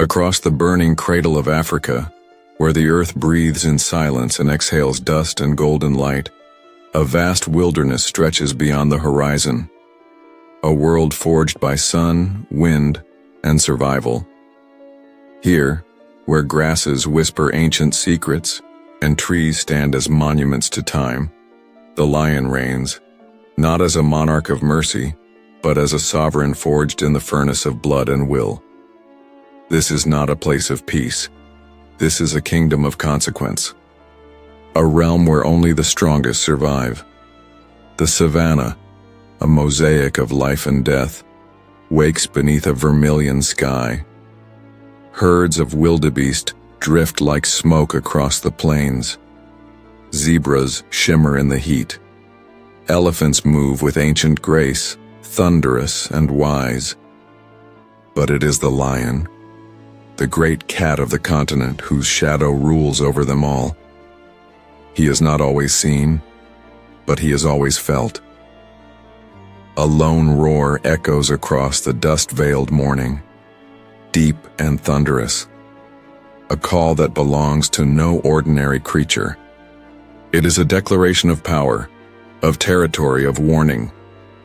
Across the burning cradle of Africa, where the earth breathes in silence and exhales dust and golden light, a vast wilderness stretches beyond the horizon, a world forged by sun, wind, and survival. Here, where grasses whisper ancient secrets and trees stand as monuments to time, the lion reigns, not as a monarch of mercy, but as a sovereign forged in the furnace of blood and will. This is not a place of peace. This is a kingdom of consequence. A realm where only the strongest survive. The Savannah, a mosaic of life and death, wakes beneath a vermilion sky. Herds of wildebeest drift like smoke across the plains. Zebras shimmer in the heat. Elephants move with ancient grace, thunderous and wise. But it is the lion, the great cat of the continent whose shadow rules over them all. He is not always seen, but he is always felt. A lone roar echoes across the dust-veiled morning, deep and thunderous, a call that belongs to no ordinary creature. It is a declaration of power, of territory, of warning.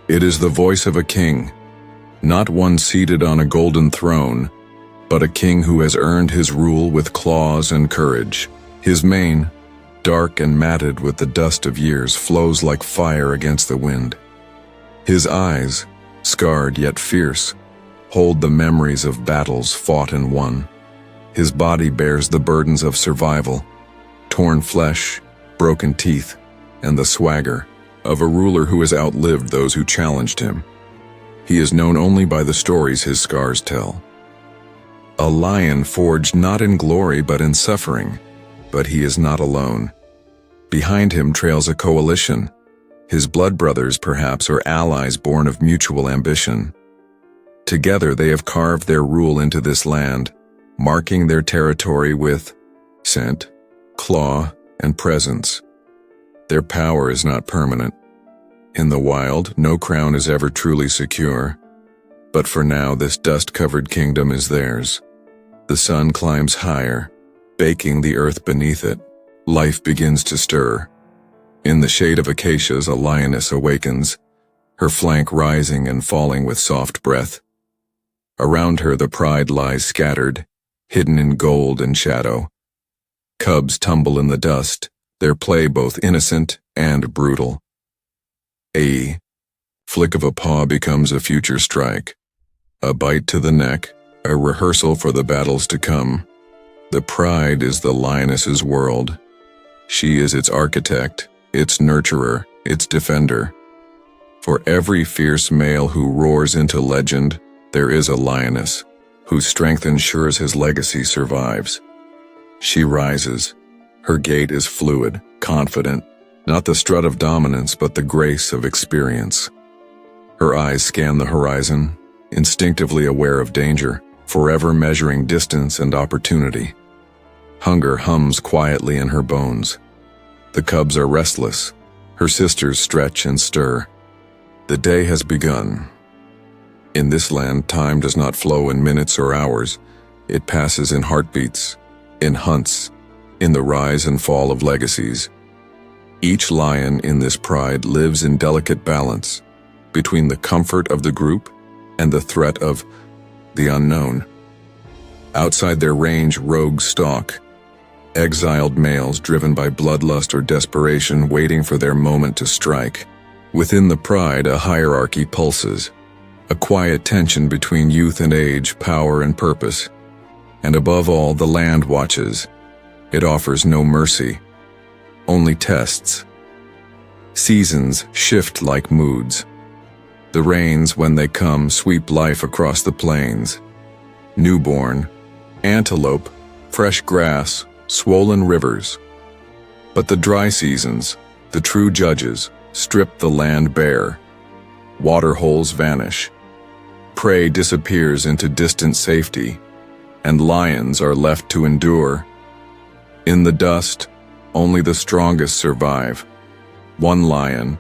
It is the voice of a king, not one seated on a golden throne, but a king who has earned his rule with claws and courage. His mane, dark and matted with the dust of years, flows like fire against the wind. His eyes, scarred yet fierce, hold the memories of battles fought and won. His body bears the burdens of survival, torn flesh, broken teeth, and the swagger of a ruler who has outlived those who challenged him. He is known only by the stories his scars tell. A lion forged not in glory but in suffering, but he is not alone. Behind him trails a coalition, his blood brothers perhaps, or allies born of mutual ambition. Together they have carved their rule into this land, marking their territory with scent, claw, and presence. Their power is not permanent. In the wild, no crown is ever truly secure. But for now, this dust-covered kingdom is theirs. The sun climbs higher, baking the earth beneath it. Life begins to stir. In the shade of acacias, a lioness awakens, her flank rising and falling with soft breath. Around her, the pride lies scattered, hidden in gold and shadow. Cubs tumble in the dust, their play both innocent and brutal. A flick of a paw becomes a future strike. A bite to the neck, a rehearsal for the battles to come. The pride is the lioness's world. She is its architect, its nurturer, its defender. For every fierce male who roars into legend, there is a lioness, whose strength ensures his legacy survives. She rises. Her gait is fluid, confident, not the strut of dominance but the grace of experience. Her eyes scan the horizon, instinctively aware of danger, forever measuring distance and opportunity. Hunger hums quietly in her bones. The cubs are restless. Her sisters stretch and stir. The day has begun. In this land, time does not flow in minutes or hours. It passes in heartbeats, in hunts, in the rise and fall of legacies. Each lion in this pride lives in delicate balance between the comfort of the group and the threat of the unknown. Outside their range, rogues stalk, exiled males driven by bloodlust or desperation, waiting for their moment to strike. Within the pride, a hierarchy pulses, a quiet tension between youth and age, power and purpose. And above all, the land watches. It offers no mercy, only tests. Seasons shift like moods. The rains, when they come, sweep life across the plains. Newborn, antelope, fresh grass, swollen rivers. But the dry seasons, the true judges, strip the land bare. Water holes vanish. Prey disappears into distant safety, and lions are left to endure. In the dust, only the strongest survive. One lion,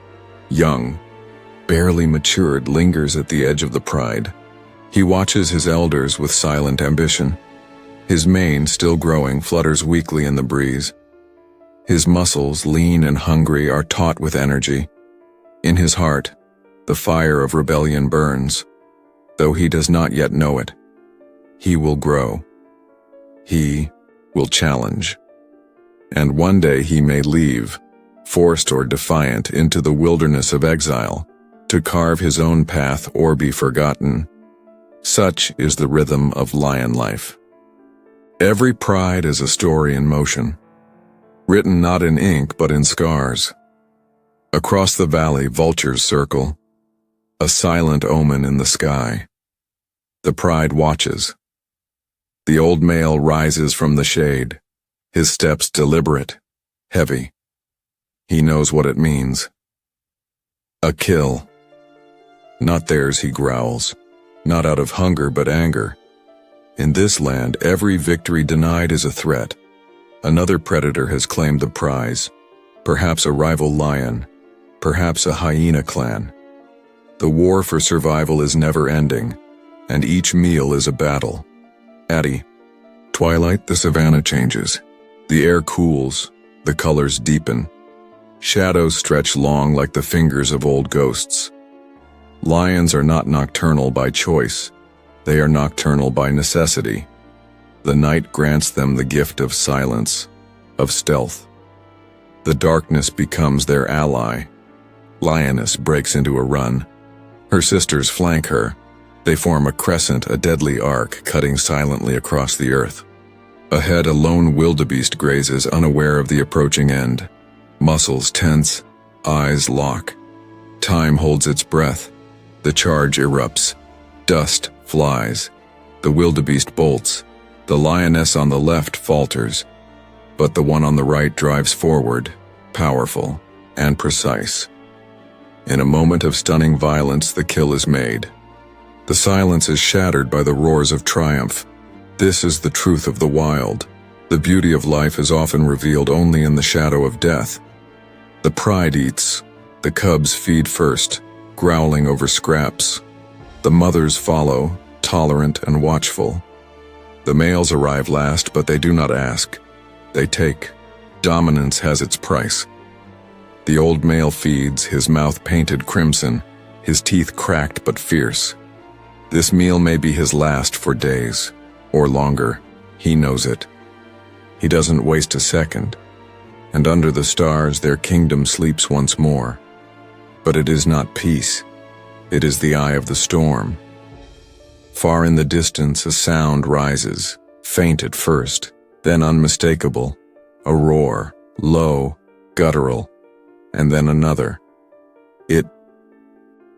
young, barely matured, lingers at the edge of the pride. He watches his elders with silent ambition. His mane, still growing, flutters weakly in the breeze. His muscles, lean and hungry, are taut with energy. In his heart, the fire of rebellion burns, though he does not yet know it. He will grow. He will challenge. And one day he may leave, forced or defiant, into the wilderness of exile, to carve his own path or be forgotten. Such is the rhythm of lion life. Every pride is a story in motion, written not in ink but in scars. Across the valley, vultures circle, a silent omen in the sky. The pride watches. The old male rises from the shade, his steps deliberate, heavy. He knows what it means. A kill. Not theirs, he growls, not out of hunger but anger. In this land, every victory denied is a threat. Another predator has claimed the prize, perhaps a rival lion, perhaps a hyena clan. The war for survival is never ending, and each meal is a battle. At twilight, the savannah changes. The air cools, the colors deepen. Shadows stretch long like the fingers of old ghosts. Lions are not nocturnal by choice. They are nocturnal by necessity. The night grants them the gift of silence, of stealth. The darkness becomes their ally. Lioness breaks into a run. Her sisters flank her. They form a crescent, a deadly arc, cutting silently across the earth. Ahead, a lone wildebeest grazes, unaware of the approaching end. Muscles tense, eyes lock. Time holds its breath. The charge erupts. Dust flies. The wildebeest bolts. The lioness on the left falters, but the one on the right drives forward, powerful and precise. In a moment of stunning violence, the kill is made. The silence is shattered by the roars of triumph. This is the truth of the wild. The beauty of life is often revealed only in the shadow of death. The pride eats. The cubs feed first, growling over scraps. The mothers follow, tolerant and watchful. The males arrive last, but they do not ask. They take. Dominance has its price. The old male feeds, his mouth painted crimson, his teeth cracked but fierce. This meal may be his last for days, or longer. He knows it. He doesn't waste a second. And under the stars, their kingdom sleeps once more. But it is not peace. It is the eye of the storm. Far in the distance, a sound rises, faint at first, then unmistakable. A roar, low, guttural, and then another. It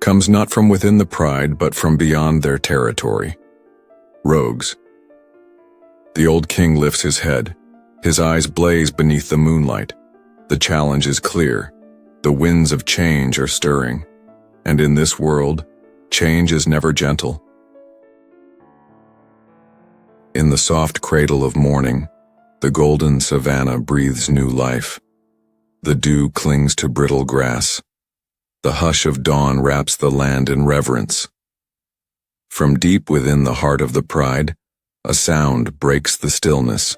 comes not from within the pride, but from beyond their territory. Rogues. The old king lifts his head. His eyes blaze beneath the moonlight. The challenge is clear. The winds of change are stirring. And in this world, change is never gentle. In the soft cradle of morning, the golden savannah breathes new life. The dew clings to brittle grass. The hush of dawn wraps the land in reverence. From deep within the heart of the pride, a sound breaks the stillness.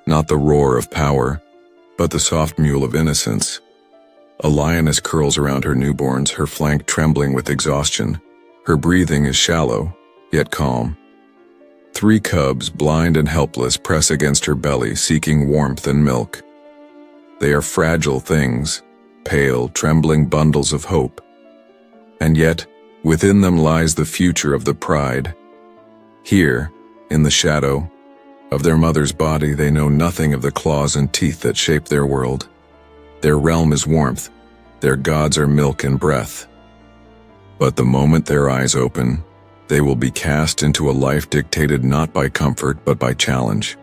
Not the roar of power, but the soft mewl of innocence. A lioness curls around her newborns, her flank trembling with exhaustion. Her breathing is shallow, yet calm. 3 cubs, blind and helpless, press against her belly, seeking warmth and milk. They are fragile things, pale, trembling bundles of hope. And yet, within them lies the future of the pride. Here, in the shadow of their mother's body, they know nothing of the claws and teeth that shape their world. Their realm is warmth, their gods are milk and breath. But the moment their eyes open, they will be cast into a life dictated not by comfort but by challenge.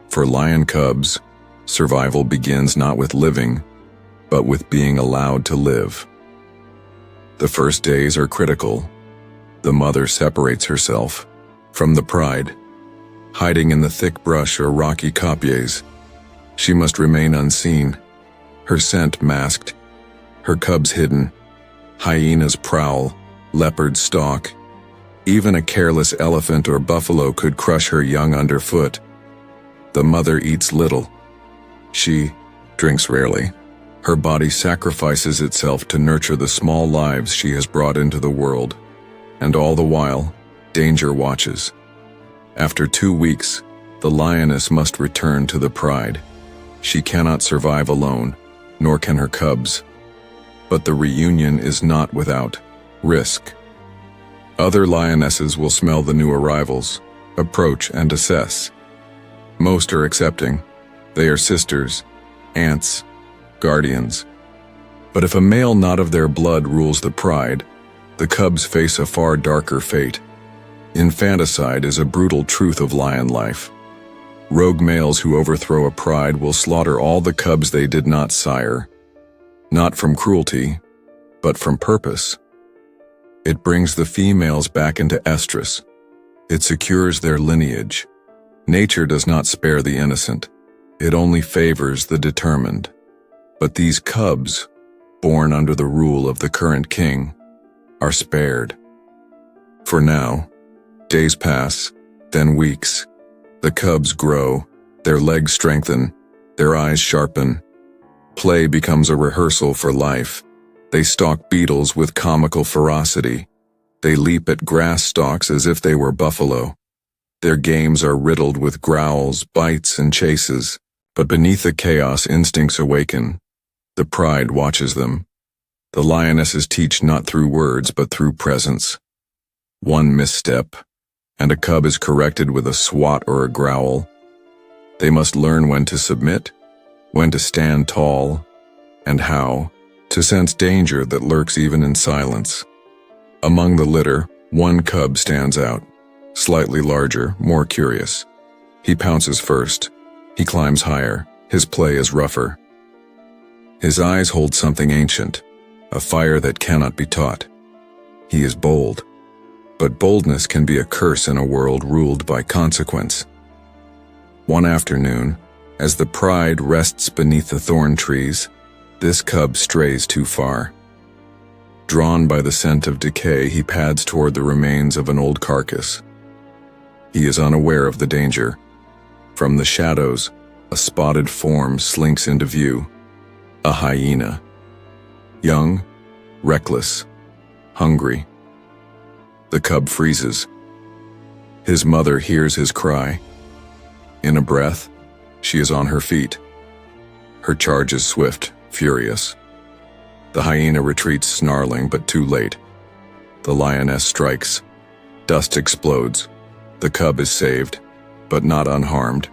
For lion cubs, survival begins not with living, but with being allowed to live. The first days are critical. The mother separates herself from the pride, hiding in the thick brush or rocky kopjes. She must remain unseen, her scent masked, her cubs hidden. Hyenas prowl, leopards stalk. Even a careless elephant or buffalo could crush her young underfoot. The mother eats little. She drinks rarely. Her body sacrifices itself to nurture the small lives she has brought into the world. And all the while, danger watches. After 2 weeks, the lioness must return to the pride. She cannot survive alone, nor can her cubs. But the reunion is not without risk. Other lionesses will smell the new arrivals, approach and assess. Most are accepting. They are sisters, aunts, guardians. But if a male not of their blood rules the pride, the cubs face a far darker fate. Infanticide is a brutal truth of lion life. Rogue males who overthrow a pride will slaughter all the cubs they did not sire, not from cruelty, but from purpose. It brings the females back into estrus. It secures their lineage. Nature does not spare the innocent. It only favors the determined. But these cubs, born under the rule of the current king, are spared. For now, days pass, then weeks. The cubs grow, their legs strengthen, their eyes sharpen. Play becomes a rehearsal for life. They stalk beetles with comical ferocity. They leap at grass stalks as if they were buffalo. Their games are riddled with growls, bites, and chases. But beneath the chaos, instincts awaken. The pride watches them. The lionesses teach not through words, but through presence. One misstep, and a cub is corrected with a swat or a growl. They must learn when to submit, when to stand tall, and how to sense danger that lurks even in silence. Among the litter, one cub stands out, slightly larger, more curious. He pounces first. He climbs higher. His play is rougher. His eyes hold something ancient, a fire that cannot be taught. He is bold, but boldness can be a curse in a world ruled by consequence. One afternoon, as the pride rests beneath the thorn trees, this cub strays too far. Drawn by the scent of decay, he pads toward the remains of an old carcass. He is unaware of the danger. From the shadows, a spotted form slinks into view. A hyena. Young, reckless, hungry. The cub freezes. His mother hears his cry. In a breath, she is on her feet. Her charge is swift, furious. The hyena retreats snarling, but too late. The lioness strikes. Dust explodes. The cub is saved, but not unharmed.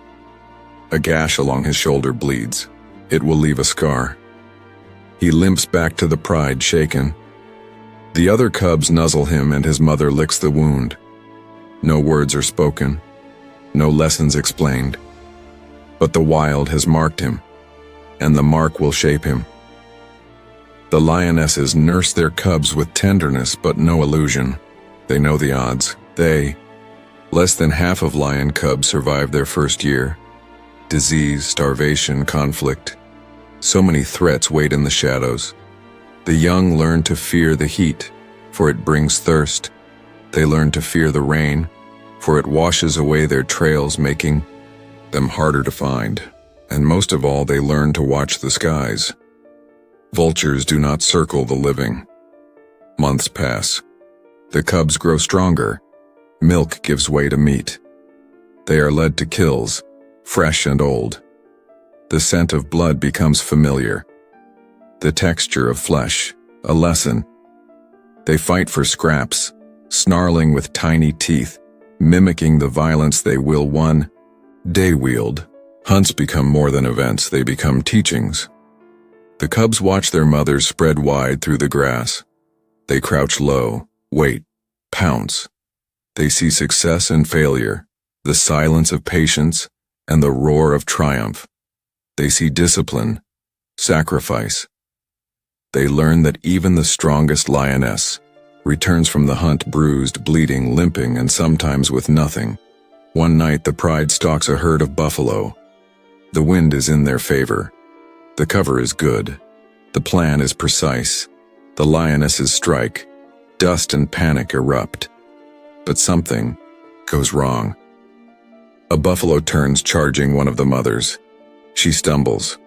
A gash along his shoulder bleeds. It will leave a scar. He limps back to the pride, shaken. The other cubs nuzzle him, and his mother licks the wound. No words are spoken. No lessons explained. But the wild has marked him, and the mark will shape him. The lionesses nurse their cubs with tenderness but no illusion. They know the odds. Less than half of lion cubs survive their first year. Disease, starvation, conflict. So many threats wait in the shadows. The young learn to fear the heat, for it brings thirst. They learn to fear the rain, for it washes away their trails, making them harder to find. And most of all, they learn to watch the skies. Vultures do not circle the living. Months pass. The cubs grow stronger. Milk gives way to meat. They are led to kills, fresh and old. The scent of blood becomes familiar. The texture of flesh, a lesson. They fight for scraps, snarling with tiny teeth, mimicking the violence they will one day wield. Hunts become more than events, they become teachings. The cubs watch their mothers spread wide through the grass. They crouch low, wait, pounce. They see success and failure, the silence of patience, and the roar of triumph. They see discipline, sacrifice. They learn that even the strongest lioness returns from the hunt bruised, bleeding, limping, and sometimes with nothing. One night the pride stalks a herd of buffalo. The wind is in their favor. The cover is good. The plan is precise. The lionesses strike. Dust and panic erupt. But something goes wrong. A buffalo turns, charging one of the mothers. She stumbles.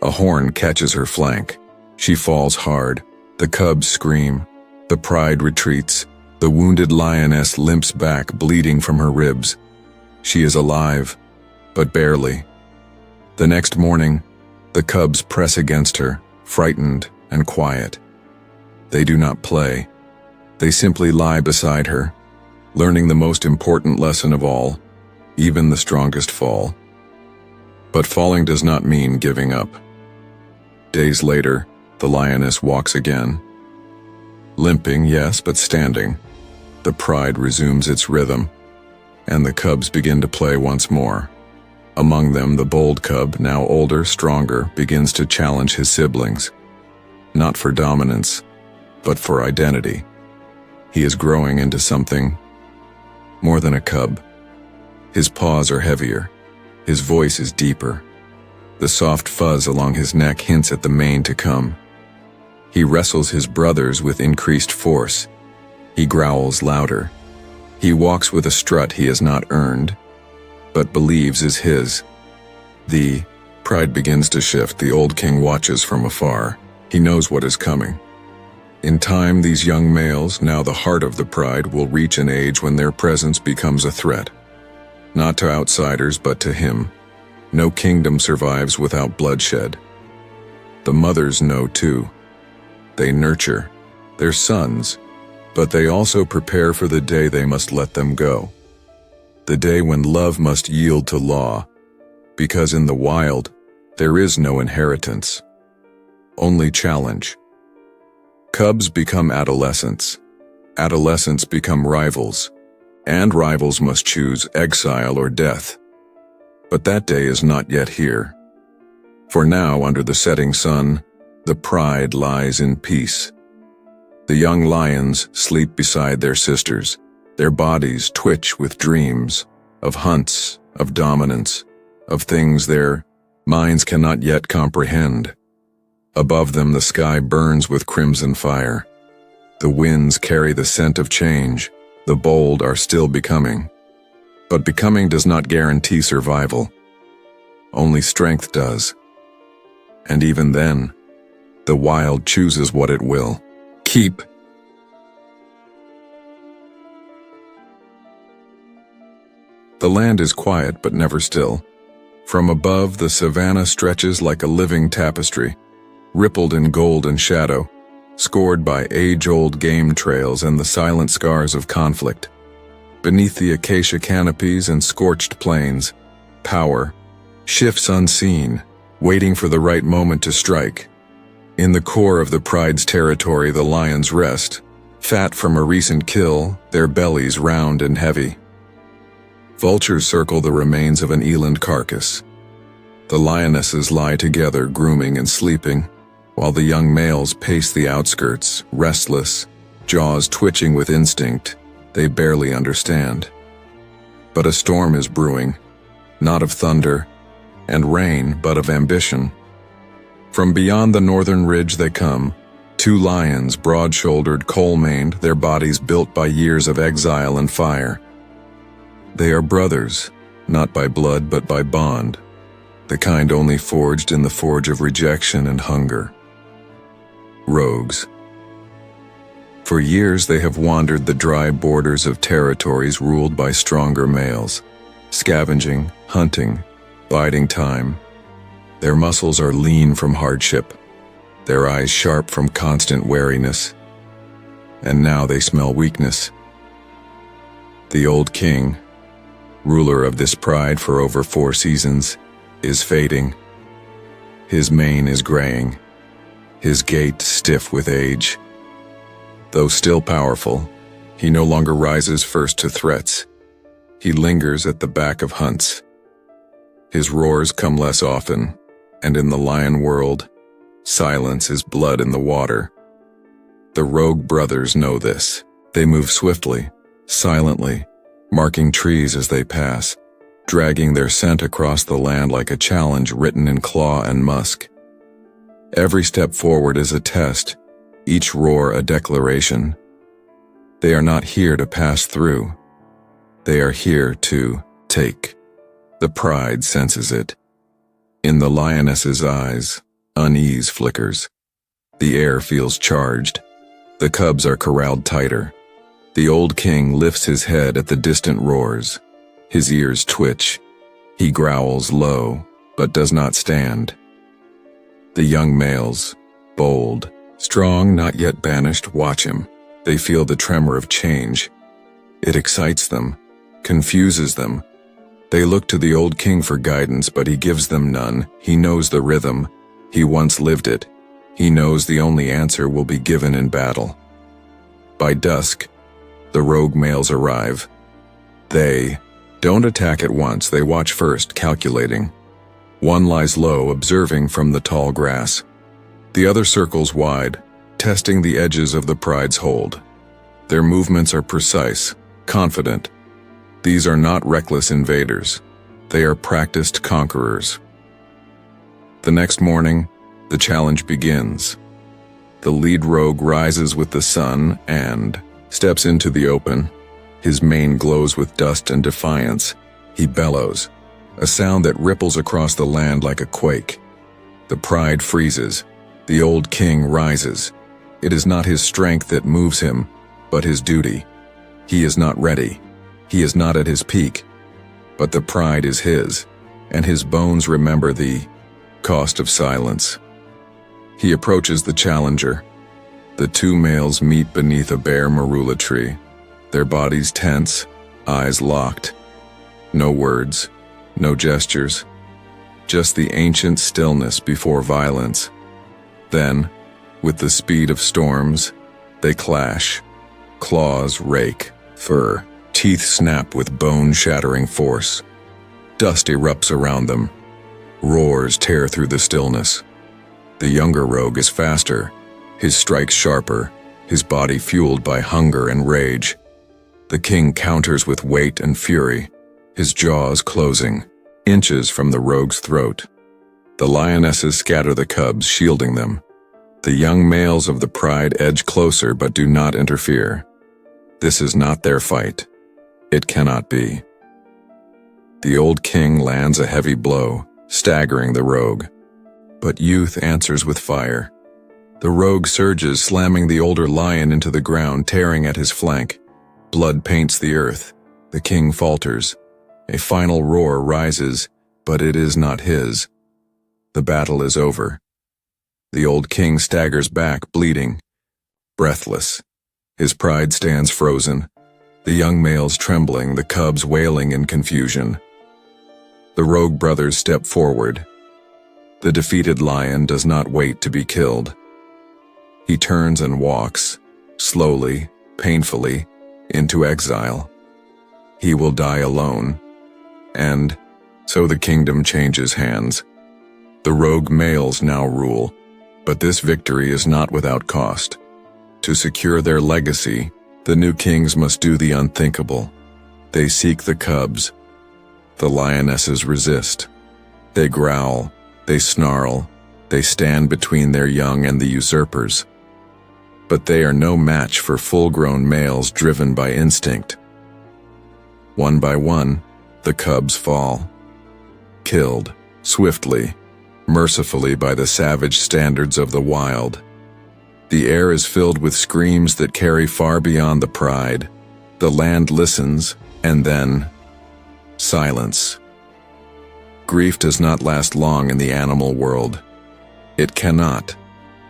A horn catches her flank. She falls hard. The cubs scream. The pride retreats. The wounded lioness limps back, bleeding from her ribs. She is alive, but barely. The next morning, the cubs press against her, frightened and quiet. They do not play. They simply lie beside her, learning the most important lesson of all: even the strongest fall. But falling does not mean giving up. Days later, the lioness walks again. Limping, yes, but standing. The pride resumes its rhythm, and the cubs begin to play once more. Among them, the bold cub, now older, stronger, begins to challenge his siblings. Not for dominance, but for identity. He is growing into something more than a cub. His paws are heavier. His voice is deeper. The soft fuzz along his neck hints at the mane to come. He wrestles his brothers with increased force. He growls louder. He walks with a strut he has not earned, but believes is his. The pride begins to shift. The old king watches from afar. He knows what is coming. In time, these young males, now the heart of the pride, will reach an age when their presence becomes a threat. Not to outsiders, but to him. No kingdom survives without bloodshed. The mothers know too. They nurture their sons, but they also prepare for the day they must let them go. The day when love must yield to law, because in the wild, there is no inheritance, only challenge. Cubs become adolescents. Adolescents become rivals, and rivals must choose exile or death. But that day is not yet here. For now, under the setting sun, the pride lies in peace. The young lions sleep beside their sisters. Their bodies twitch with dreams of hunts, of dominance, of things their minds cannot yet comprehend. Above them, the sky burns with crimson fire. The winds carry the scent of change. The bold are still becoming. But becoming does not guarantee survival. Only strength does. And even then, the wild chooses what it will keep. The land is quiet but never still. From above, the savannah stretches like a living tapestry, rippled in gold and shadow, scored by age-old game trails and the silent scars of conflict. Beneath the acacia canopies and scorched plains, power shifts unseen, waiting for the right moment to strike. In the core of the pride's territory, the lions rest, fat from a recent kill, their bellies round and heavy. Vultures circle the remains of an eland carcass. The lionesses lie together, grooming and sleeping, while the young males pace the outskirts, restless, jaws twitching with instinct they barely understand. But a storm is brewing, not of thunder and rain, but of ambition. From beyond the northern ridge they come, two lions, broad-shouldered, coal-maned, their bodies built by years of exile and fire. They are brothers, not by blood but by bond, the kind only forged in the forge of rejection and hunger. Rogues. For years they have wandered the dry borders of territories ruled by stronger males, scavenging, hunting, biding time. Their muscles are lean from hardship, their eyes sharp from constant wariness, and now they smell weakness. The old king, ruler of this pride for over 4 seasons, is fading. His mane is graying, his gait stiff with age. Though still powerful, he no longer rises first to threats. He lingers at the back of hunts. His roars come less often, and in the lion world, silence is blood in the water. The rogue brothers know this. They move swiftly, silently, marking trees as they pass, dragging their scent across the land like a challenge written in claw and musk. Every step forward is a test, each roar a declaration. They are not here to pass through, They are here to take. The pride senses it. In the lioness's eyes, unease flickers. The air feels charged. The cubs are corralled tighter. The old king lifts his head at the distant roars. His ears twitch. He growls low, but does not stand. The young males, bold, strong, not yet banished, watch him. They feel the tremor of change. It excites them, confuses them. They look to the old king for guidance, but he gives them none. He knows the rhythm. He once lived it. He knows the only answer will be given in battle. By dusk, the rogue males arrive. They don't attack at once. They watch first, calculating. One lies low, observing from the tall grass. The other circles wide, testing the edges of the pride's hold. Their movements are precise, confident. These are not reckless invaders. They are practiced conquerors. The next morning, the challenge begins. The lead rogue rises with the sun and steps into the open. His mane glows with dust and defiance. He bellows, a sound that ripples across the land like a quake. The pride freezes. The old king rises. It is not his strength that moves him, but his duty. He is not ready. He is not at his peak. But the pride is his, and his bones remember the cost of silence. He approaches the challenger. The two males meet beneath a bare marula tree, their bodies tense, eyes locked. No words, no gestures, just the ancient stillness before violence. Then, with the speed of storms, they clash. Claws rake, fur, teeth snap with bone-shattering force. Dust erupts around them. Roars tear through the stillness. The younger rogue is faster, his strikes sharper, his body fueled by hunger and rage. The king counters with weight and fury, his jaws closing, inches from the rogue's throat. The lionesses scatter the cubs, shielding them. The young males of the pride edge closer but do not interfere. This is not their fight. It cannot be. The old king lands a heavy blow, staggering the rogue. But youth answers with fire. The rogue surges, slamming the older lion into the ground, tearing at his flank. Blood paints the earth. The king falters. A final roar rises, but it is not his. The battle is over. The old king staggers back, bleeding, breathless. His pride stands frozen. The young males trembling, the cubs wailing in confusion. The rogue brothers step forward. The defeated lion does not wait to be killed. He turns and walks, slowly, painfully, into exile. He will die alone. And so the kingdom changes hands. The rogue males now rule, but this victory is not without cost. To secure their legacy, the new kings must do the unthinkable. They seek the cubs. The lionesses resist. They growl, they snarl, they stand between their young and the usurpers. But they are no match for full-grown males driven by instinct. One by one, the cubs fall. Killed, swiftly, mercifully by the savage standards of the wild. The air is filled with screams that carry far beyond the pride. The land listens, and then silence. Grief does not last long in the animal world. It cannot.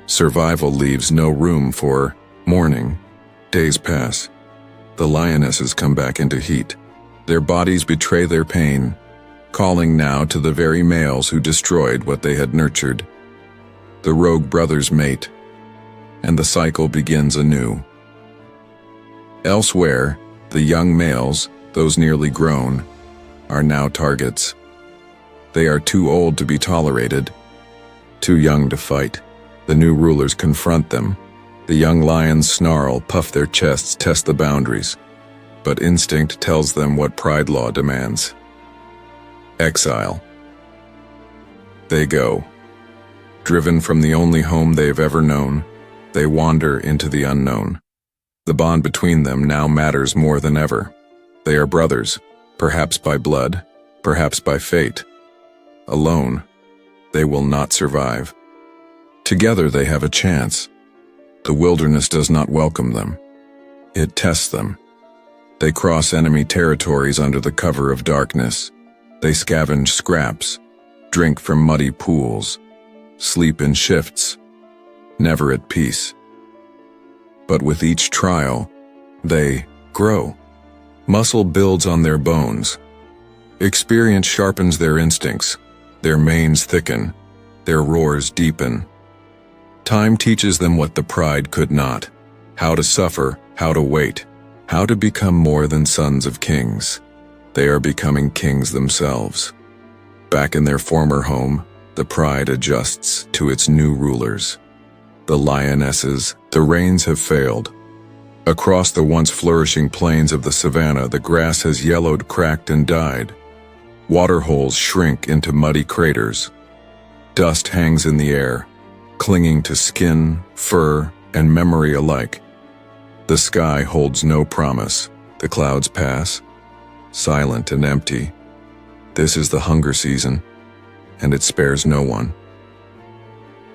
Survival leaves no room for mourning. Days pass. The lionesses come back into heat. Their bodies betray their pain, calling now to the very males who destroyed what they had nurtured. The rogue brothers mate, and the cycle begins anew. Elsewhere, the young males, those nearly grown, are now targets. They are too old to be tolerated, too young to fight. The new rulers confront them. The young lions snarl, puff their chests, test the boundaries. But instinct tells them what pride law demands. Exile. They go. Driven from the only home they've ever known, they wander into the unknown. The bond between them now matters more than ever. They are brothers, perhaps by blood, perhaps by fate. Alone, they will not survive. Together they have a chance. The wilderness does not welcome them. It tests them. They cross enemy territories under the cover of darkness. They scavenge scraps, drink from muddy pools, sleep in shifts, never at peace. But with each trial, they grow. Muscle builds on their bones. Experience sharpens their instincts. Their manes thicken. Their roars deepen. Time teaches them what the pride could not: how to suffer, how to wait, how to become more than sons of kings. They are becoming kings themselves. Back in their former home, the pride adjusts to its new rulers. The lionesses, the reins have failed. Across the once flourishing plains of the Savannah, the grass has yellowed, cracked, and died. Waterholes shrink into muddy craters. Dust hangs in the air, clinging to skin, fur, and memory alike. The sky holds no promise. The clouds pass, silent and empty. This is the hunger season, and it spares no one.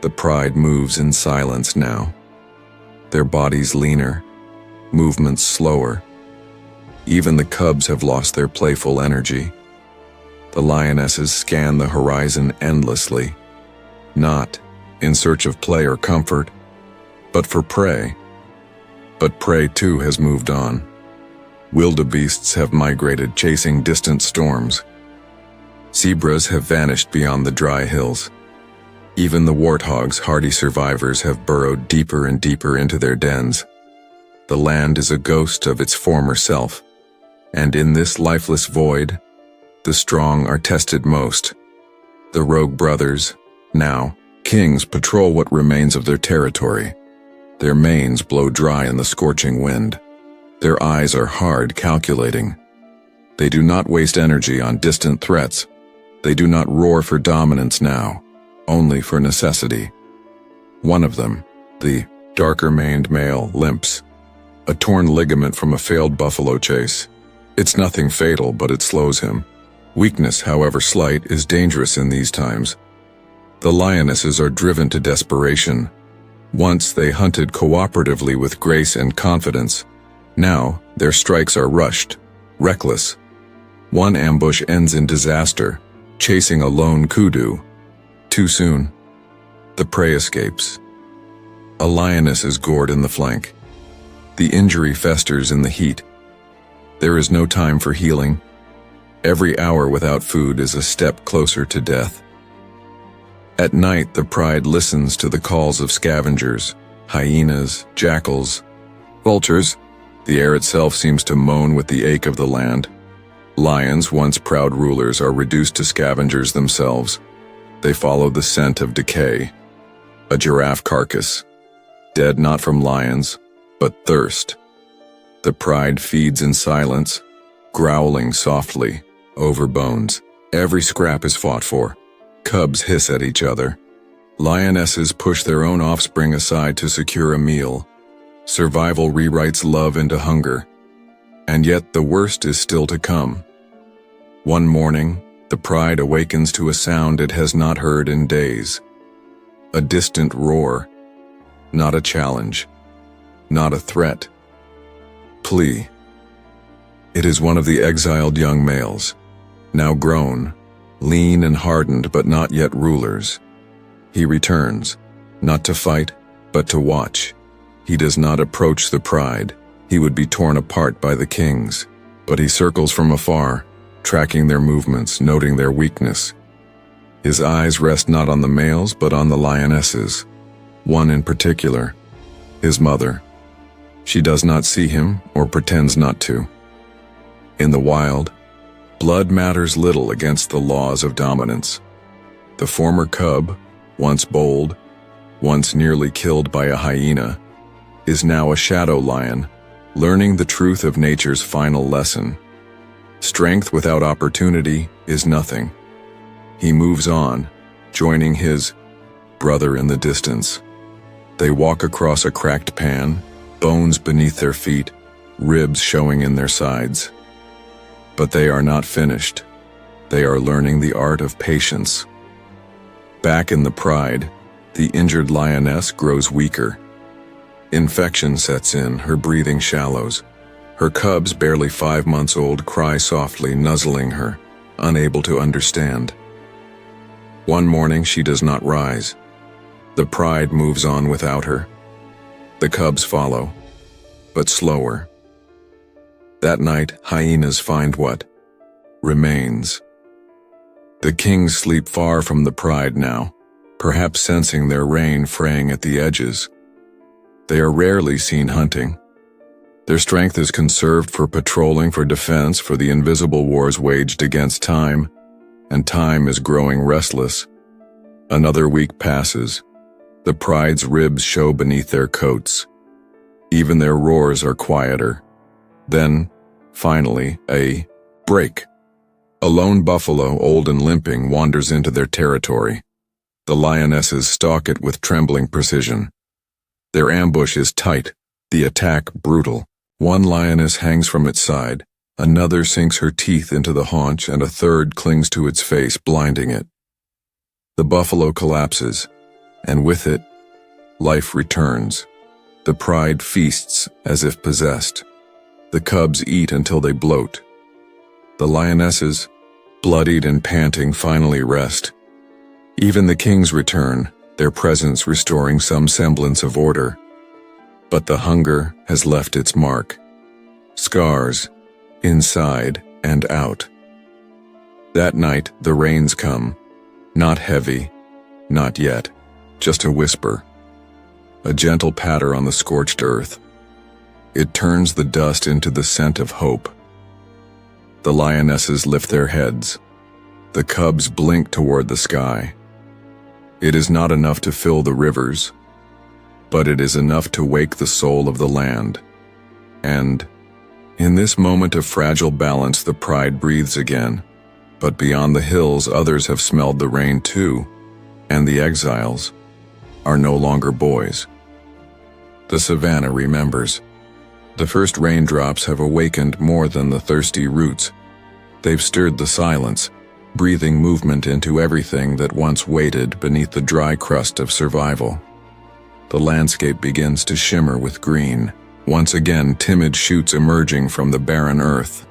The pride moves in silence now. Their bodies leaner, movements slower. Even the cubs have lost their playful energy. The lionesses scan the horizon endlessly, not in search of play or comfort, but for prey. But prey too has moved on. Wildebeests have migrated, chasing distant storms. Zebras have vanished beyond the dry hills. Even the warthogs, hardy survivors, have burrowed deeper and deeper into their dens. The land is a ghost of its former self, and in this lifeless void, the strong are tested most. The rogue brothers, now kings, patrol what remains of their territory. Their manes blow dry in the scorching wind. Their eyes are hard, calculating. They do not waste energy on distant threats. They do not roar for dominance now, only for necessity. One of them, the darker-maned male, limps, a torn ligament from a failed buffalo chase. It's nothing fatal, but it slows him. Weakness, however slight, is dangerous in these times. The lionesses are driven to desperation. Once they hunted cooperatively with grace and confidence. Now, their strikes are rushed, reckless. One ambush ends in disaster, chasing a lone kudu. Too soon, the prey escapes. A lioness is gored in the flank. The injury festers in the heat. There is no time for healing. Every hour without food is a step closer to death. At night, the pride listens to the calls of scavengers, hyenas, jackals, vultures. The air itself seems to moan with the ache of the land. Lions, once proud rulers, are reduced to scavengers themselves. They follow the scent of decay. A giraffe carcass, dead not from lions, but thirst. The pride feeds in silence, growling softly over bones. Every scrap is fought for. Cubs hiss at each other. Lionesses push their own offspring aside to secure a meal. Survival rewrites love into hunger. And yet the worst is still to come. One morning, the pride awakens to a sound it has not heard in days. A distant roar. Not a challenge. Not a threat. Plea. It is one of the exiled young males, now grown, lean and hardened but not yet rulers. He returns, not to fight, but to watch. He does not approach the pride. He would be torn apart by the kings, but he circles from afar, tracking their movements, noting their weakness. His eyes rest not on the males, but on the lionesses, one in particular, his mother. She does not see him or pretends not to. In the wild, blood matters little against the laws of dominance. The former cub, once bold, once nearly killed by a hyena, is now a shadow lion, learning the truth of nature's final lesson. Strength without opportunity is nothing. He moves on, joining his brother in the distance. They walk across a cracked pan, bones beneath their feet, ribs showing in their sides. But they are not finished. They are learning the art of patience. Back in the pride, the injured lioness grows weaker. Infection sets in, her breathing shallows. Her cubs, barely 5 months old, cry softly, nuzzling her, unable to understand. One morning she does not rise. The pride moves on without her. The cubs follow, but slower. That night, hyenas find what remains. The kings sleep far from the pride now, perhaps sensing their reign fraying at the edges. They are rarely seen hunting. Their strength is conserved for patrolling, for defense, for the invisible wars waged against time, and time is growing restless. Another week passes. The pride's ribs show beneath their coats. Even their roars are quieter. Then, finally, a break. A lone buffalo, old and limping, wanders into their territory. The lionesses stalk it with trembling precision. Their ambush is tight, the attack brutal. One lioness hangs from its side, another sinks her teeth into the haunch, and a third clings to its face, blinding it. The buffalo collapses, and with it, life returns. The pride feasts as if possessed. The cubs eat until they bloat. The lionesses, bloodied and panting, finally rest. Even the kings return, their presence restoring some semblance of order. But the hunger has left its mark. Scars, inside and out. That night, the rains come. Not heavy, not yet, just a whisper. A gentle patter on the scorched earth. It turns the dust into the scent of hope. The lionesses lift their heads. The cubs blink toward the sky. It is not enough to fill the rivers, but it is enough to wake the soul of the land. And, in this moment of fragile balance, the pride breathes again. But beyond the hills, others have smelled the rain too, and the exiles are no longer boys. The Savannah remembers. The first raindrops have awakened more than the thirsty roots. They've stirred the silence, breathing movement into everything that once waited beneath the dry crust of survival. The landscape begins to shimmer with green. Once again, timid shoots emerging from the barren earth.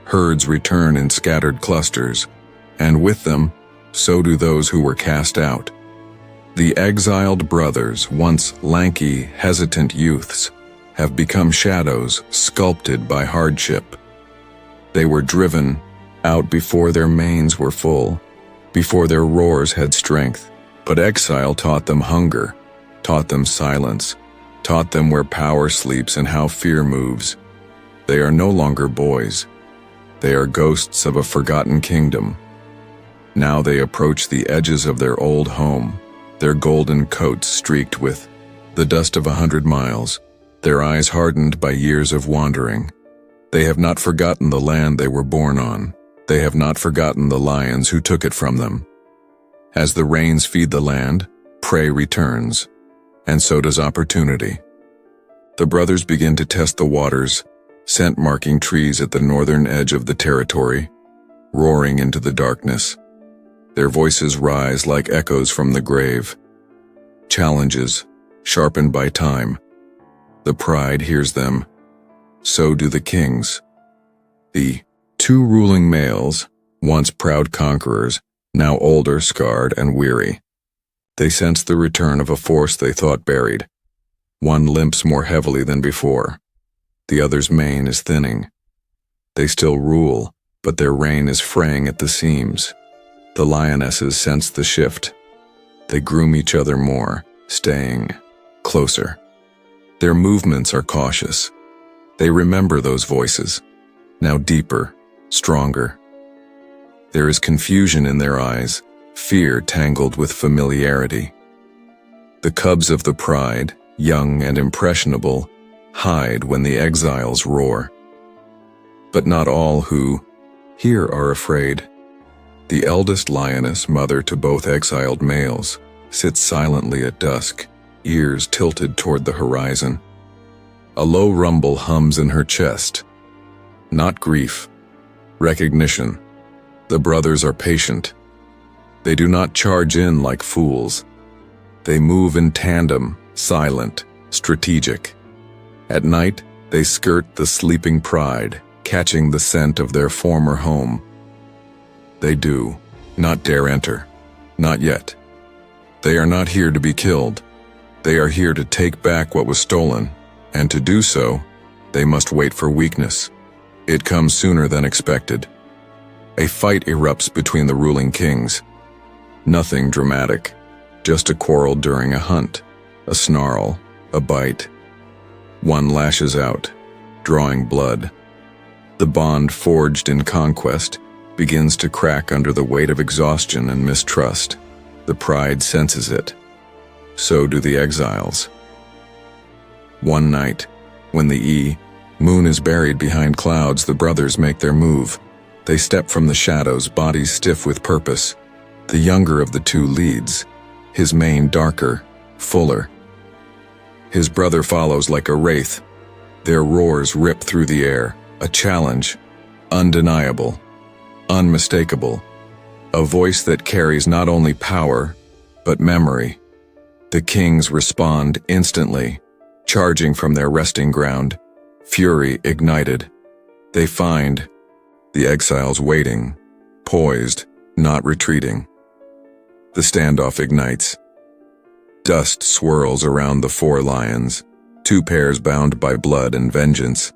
Herds return in scattered clusters, and with them, so do those who were cast out. The exiled brothers, once lanky, hesitant youths, have become shadows sculpted by hardship. They were driven out before their manes were full, before their roars had strength. But exile taught them hunger, taught them silence, taught them where power sleeps and how fear moves. They are no longer boys. They are ghosts of a forgotten kingdom. Now they approach the edges of their old home, their golden coats streaked with the dust of 100 miles, their eyes hardened by years of wandering. They have not forgotten the land they were born on. They have not forgotten the lions who took it from them. As the rains feed the land, prey returns, and so does opportunity. The brothers begin to test the waters, scent-marking trees at the northern edge of the territory, roaring into the darkness. Their voices rise like echoes from the grave. Challenges, sharpened by time. The pride hears them. So do the kings. The two ruling males, once proud conquerors, now older, scarred, and weary. They sense the return of a force they thought buried. One limps more heavily than before. The other's mane is thinning. They still rule, but their reign is fraying at the seams. The lionesses sense the shift. They groom each other more, staying closer. Their movements are cautious. They remember those voices, now deeper, stronger. There is confusion in their eyes, fear tangled with familiarity. The cubs of the pride, young and impressionable, hide when the exiles roar. But not all who hear are afraid. The eldest lioness, mother to both exiled males, sits silently at dusk, ears tilted toward the horizon. A low rumble hums in her chest. Not grief, Recognition. The brothers are patient. They do not charge in like fools. They move in tandem, silent, strategic. At night, they skirt the sleeping pride, catching the scent of their former home. They do not dare enter. Not yet. They are not here to be killed. They are here to take back what was stolen, and to do so, they must wait for weakness. It comes sooner than expected. A fight erupts between the ruling kings. Nothing dramatic, just a quarrel during a hunt, a snarl, a bite. One lashes out, drawing blood. The bond forged in conquest begins to crack under the weight of exhaustion and mistrust. The pride senses it. So do the exiles. One night, when the moon is buried behind clouds, the brothers make their move. They step from the shadows, bodies stiff with purpose. The younger of the two leads, his mane darker, fuller. His brother follows like a wraith. Their roars rip through the air, a challenge, undeniable, unmistakable, a voice that carries not only power, but memory. The kings respond instantly, charging from their resting ground, fury ignited. They find the exiles waiting, poised, not retreating. The standoff ignites. Dust swirls around the four lions, two pairs bound by blood and vengeance.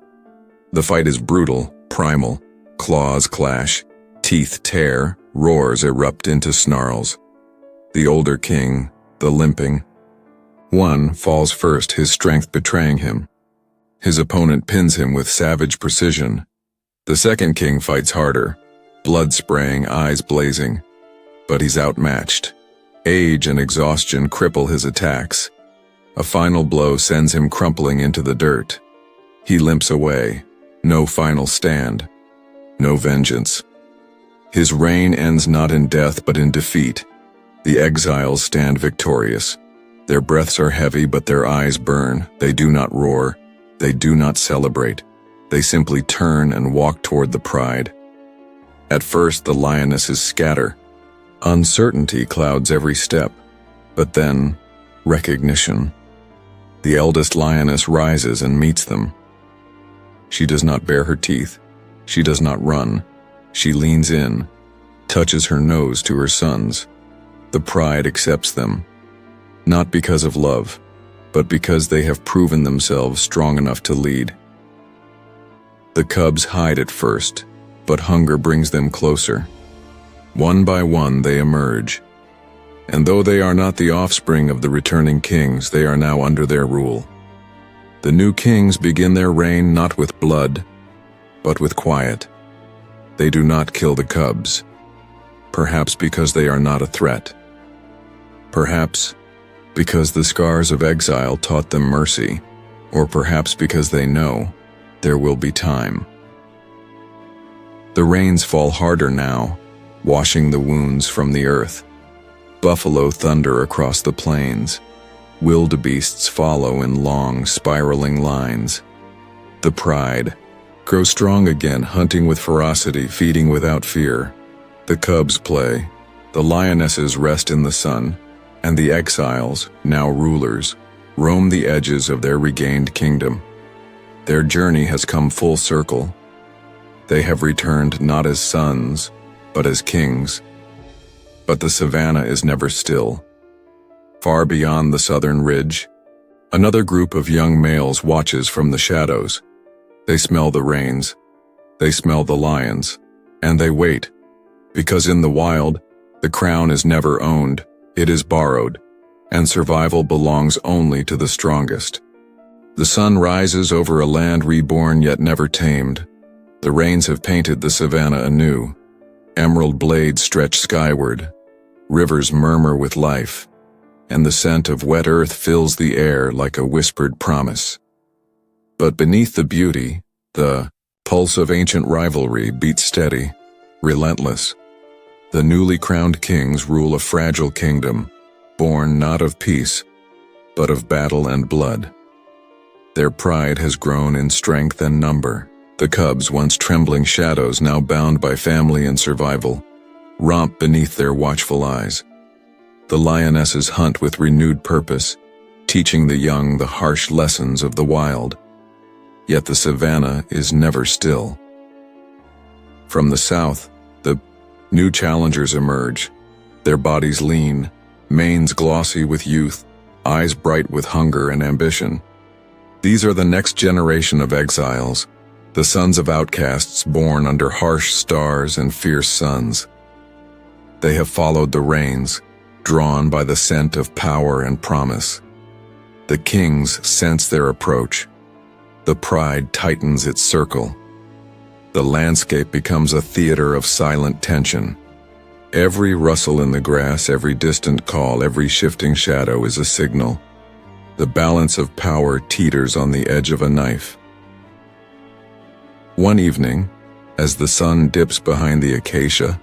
The fight is brutal, primal. Claws clash, teeth tear, roars erupt into snarls. The older king, the limping one, falls first, his strength betraying him. His opponent pins him with savage precision. The second king fights harder, blood spraying, eyes blazing. But he's outmatched. Age and exhaustion cripple his attacks. A final blow sends him crumpling into the dirt. He limps away. No final stand. No vengeance. His reign ends not in death but in defeat. The exiles stand victorious. Their breaths are heavy but their eyes burn. They do not roar. They do not celebrate. They simply turn and walk toward the pride. At first the lionesses scatter. Uncertainty clouds every step. But then, recognition. The eldest lioness rises and meets them. She does not bare her teeth. She does not run. She leans in, touches her nose to her sons. The pride accepts them, not because of love, but because they have proven themselves strong enough to lead. The cubs hide at first, but hunger brings them closer. One by one they emerge, and though they are not the offspring of the returning kings, they are now under their rule. The new kings begin their reign not with blood, but with quiet. They do not kill the cubs, perhaps because they are not a threat. Perhaps because the scars of exile taught them mercy, or perhaps because they know there will be time. The rains fall harder now, washing the wounds from the earth. Buffalo thunder across the plains. Wildebeests follow in long, spiraling lines. The pride grows strong again, hunting with ferocity, feeding without fear. The cubs play, the lionesses rest in the sun, and the exiles, now rulers, roam the edges of their regained kingdom. Their journey has come full circle. They have returned not as sons, but as kings. But the savannah is never still. Far beyond the southern ridge, another group of young males watches from the shadows. They smell the rains, they smell the lions, and they wait, because in the wild, the crown is never owned, it is borrowed, and survival belongs only to the strongest. The sun rises over a land reborn yet never tamed. The rains have painted the savannah anew. Emerald blades stretch skyward, rivers murmur with life, and the scent of wet earth fills the air like a whispered promise. But beneath the beauty, the pulse of ancient rivalry beats steady, relentless. The newly crowned kings rule a fragile kingdom, born not of peace, but of battle and blood. Their pride has grown in strength and number, The cubs, once trembling shadows, now bound by family and survival, romp beneath their watchful eyes. The lionesses hunt with renewed purpose, teaching the young the harsh lessons of the wild. Yet the savannah is never still. From the south, the new challengers emerge, their bodies lean, manes glossy with youth, eyes bright with hunger and ambition. These are the next generation of exiles, the sons of outcasts born under harsh stars and fierce suns. They have followed the reins, drawn by the scent of power and promise. The kings sense their approach. The pride tightens its circle. The landscape becomes a theater of silent tension. Every rustle in the grass, every distant call, every shifting shadow is a signal. The balance of power teeters on the edge of a knife. One evening, as the sun dips behind the acacia,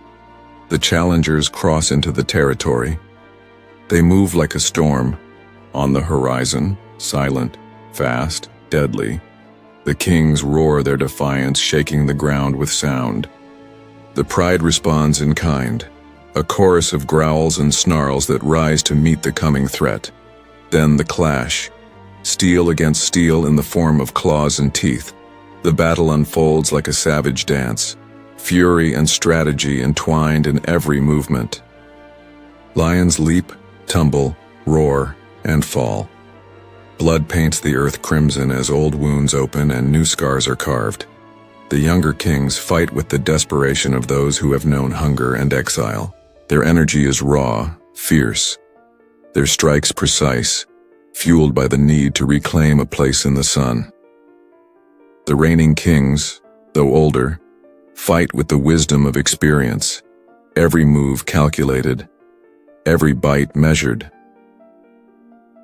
the challengers cross into the territory. They move like a storm, on the horizon, silent, fast, deadly. The kings roar their defiance, shaking the ground with sound. The pride responds in kind, a chorus of growls and snarls that rise to meet the coming threat. Then the clash, steel against steel in the form of claws and teeth. The battle unfolds like a savage dance, fury and strategy entwined in every movement. Lions leap, tumble, roar, and fall. Blood paints the earth crimson as old wounds open and new scars are carved. The younger kings fight with the desperation of those who have known hunger and exile. Their energy is raw, fierce. Their strikes precise, fueled by the need to reclaim a place in the sun. The reigning kings, though older, fight with the wisdom of experience, every move calculated, every bite measured.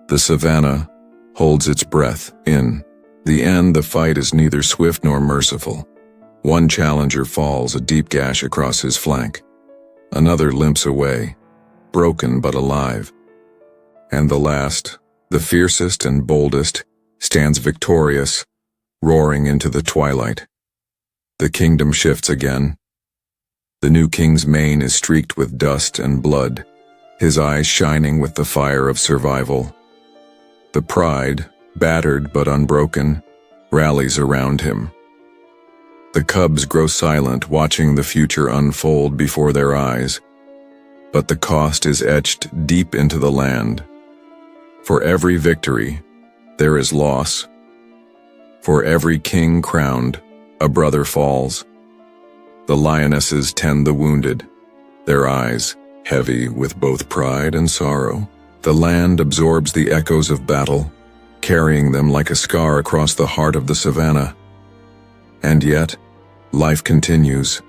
The savannah holds its breath. In the end, the fight is neither swift nor merciful. One challenger falls, a deep gash across his flank. Another limps away, broken but alive. And the last, the fiercest and boldest, stands victorious, roaring into the twilight. The kingdom shifts again. The new king's mane is streaked with dust and blood, his eyes shining with the fire of survival. The pride, battered but unbroken, rallies around him. The cubs grow silent, watching the future unfold before their eyes. But the cost is etched deep into the land. For every victory, there is loss. For every king crowned, a brother falls. The lionesses tend the wounded, their eyes heavy with both pride and sorrow. The land absorbs the echoes of battle, carrying them like a scar across the heart of the savannah. And yet, life continues.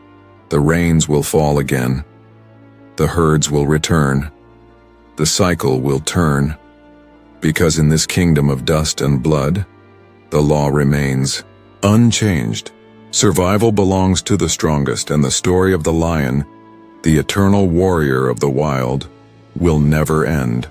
The rains will fall again. The herds will return. The cycle will turn. Because in this kingdom of dust and blood, the law remains unchanged. Survival belongs to the strongest, and the story of the lion, the eternal warrior of the wild, will never end.